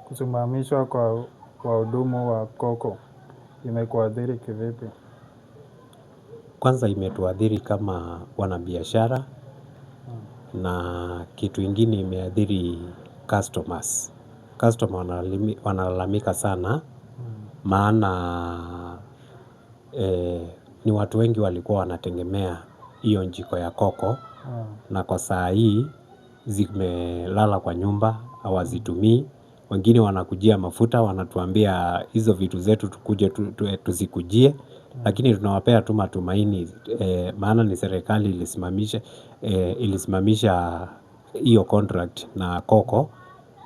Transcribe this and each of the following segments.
Kusimamishwa kwa wahudumu wa koko imekuathiri kivipi? Kwanza imetuathiri kama wanabiashara na kitu ingine imeathiri customers. Customer wanalalamika sana maana ni watu wengi walikuwa wanategemea hiyo jiko ya koko na kwa saa hii zimelala kwa nyumba hawazitumii. Wengine wanakujia mafuta wanatuambia hizo vitu zetu tukuje tuzikujie. Lakini tunawapea tu matumaini maana ni serikali ilisimamisha hiyo contract na koko.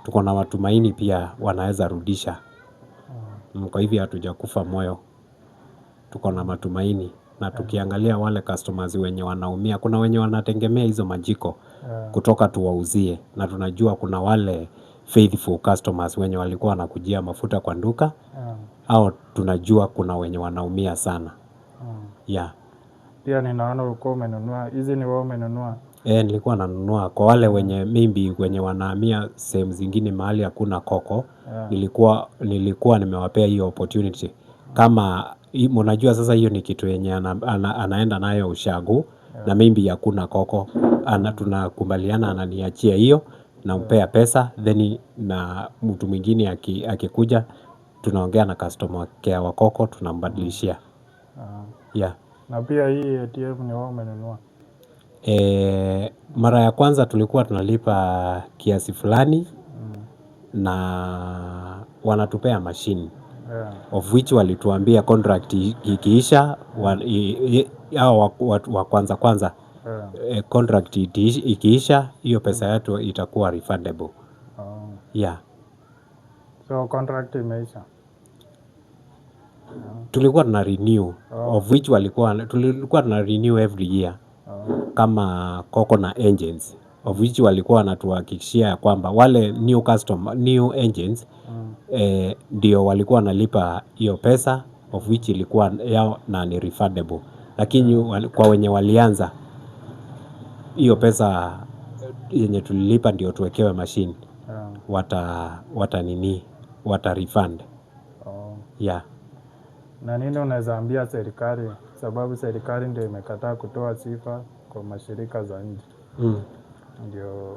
Tuko na matumaini pia wanaweza rudisha. Kwa hivyo hatujakufa moyo. Tuko na matumaini na tukiangalia wale customers wenye wanaumia. Kuna wenye wanategemea hizo majiko kutoka tuwauzie. Na tunajua kuna wale faithful customers wenye walikuwa wanakujia mafuta kwa duka. Au tunajua kuna wenye wanaumia sana. Pia ninaona ulikuwa umenunua. Hizi ni wewe umenunua? Nilikuwa nanunua kwa wale wenye maybe wenye wanahamia sehemu zingine mahali hakuna koko. Nilikuwa nimewapea hiyo opportunity. Kama mnajua sasa hiyo ni kitu yenye anaenda nayo ushago na maybe hakuna koko. Tunakubaliana ananiachia hiyo nampea pesa then na mtu mwingine akikuja tunaongea na customer care wa koko tunambadilishia. Na pia hii ATM ni wewe umenunua? Mara ya kwanza tulikuwa tunalipa kiasi fulani na wanatupea machine of which walituambia contract ikiisha wa kwanza contract ikiisha hiyo pesa yetu itakuwa refundable. So contract imeisha? Tulikuwa tuna renew of which tulikuwa tuna renew every year kama koko na engines of which walikuwa wanatuhakikishia ya kwamba wale new engines ndio walikuwa wanalipa hiyo pesa of which ilikuwa yao na ni refundable. Lakini kwa wenye walianza hiyo pesa yenye tulilipa ndio tuwekewe machine wata refund. Na nini unaweza ambia serikali sababu serikali ndio imekataa kutoa sifa kwa mashirika za nje ndio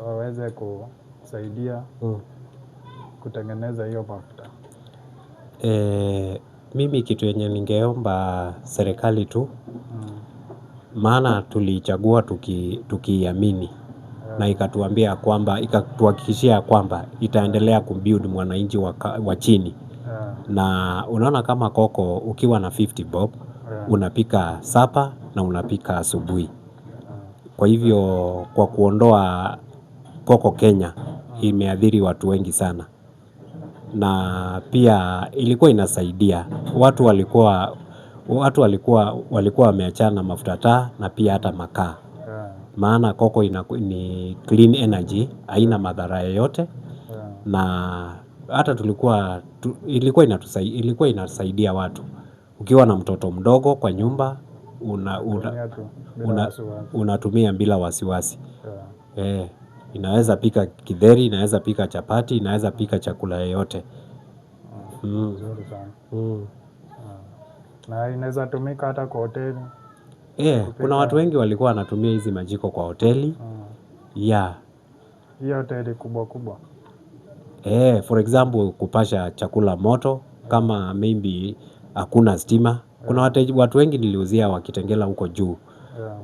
waweze kusaidia kutengeneza hiyo mafuta? Mimi kitu yenye ningeomba serikali tu maana tulichagua tukiamini na ikatuambia kwamba ikatuhakikishia kwamba itaendelea kubuild mwananchi wa chini. Na unaona kama koko ukiwa na 50 bob unapika sapa na unapika asubuhi. Kwa hivyo kwa kuondoa koko Kenya imeathiri watu wengi sana. Na pia ilikuwa inasaidia watu walikuwa wameachana mafuta taa na pia hata makaa. Maana koko ni clean energy haina madhara yoyote na hata ilikuwa inasaidia watu. Ukiwa na mtoto mdogo kwa nyumba unatumia bila wasiwasi. Inaweza pika githeri, inaweza pika chapati, inaweza pika chakula yoyote. Na inaweza tumika hata kwa hoteli? Kuna watu wengi walikuwa wanatumia hizi majiko kwa hoteli. Hii hoteli kubwa kubwa? For example kupasha chakula moto kama maybe hakuna stima. Kuna watu wengi niliuzia wakitengela huko juu.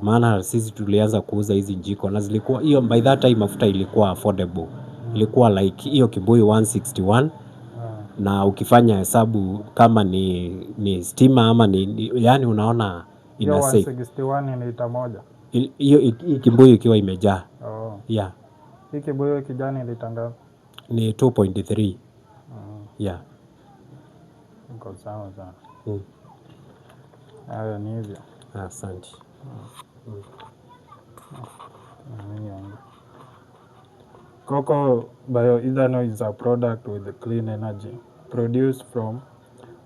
Maana sisi tulianza kuuza hizi jiko na zilikuwa hiyo by that time mafuta ilikuwa affordable. Ilikuwa like hiyo kibuyu 161 na ukifanya hesabu kama ni stima ama yani unaona ina save. Hiyo 161 ni lita moja? Hii kibuyu ikiwa imejaa. Hii kibuyu kijani lita ngapi? Ni 2.3. Iko sawa sana. Hayo ni hivyo. Asante. Cocoa bioethanol is a product with clean energy produced from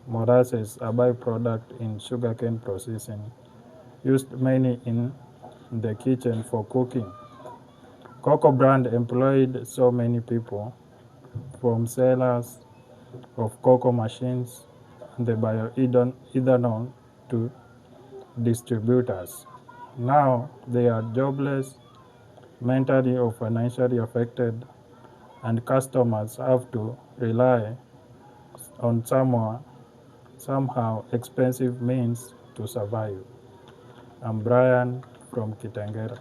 molasses, a byproduct in sugarcane processing, used mainly in the kitchen for cooking. Cocoa brand employed so many people from sellers of cocoa machines and the bioethanol to distributors. Now they are jobless, mentally or financially affected, and customers have to rely on somehow expensive means to survive. I'm Brian from Kitengera.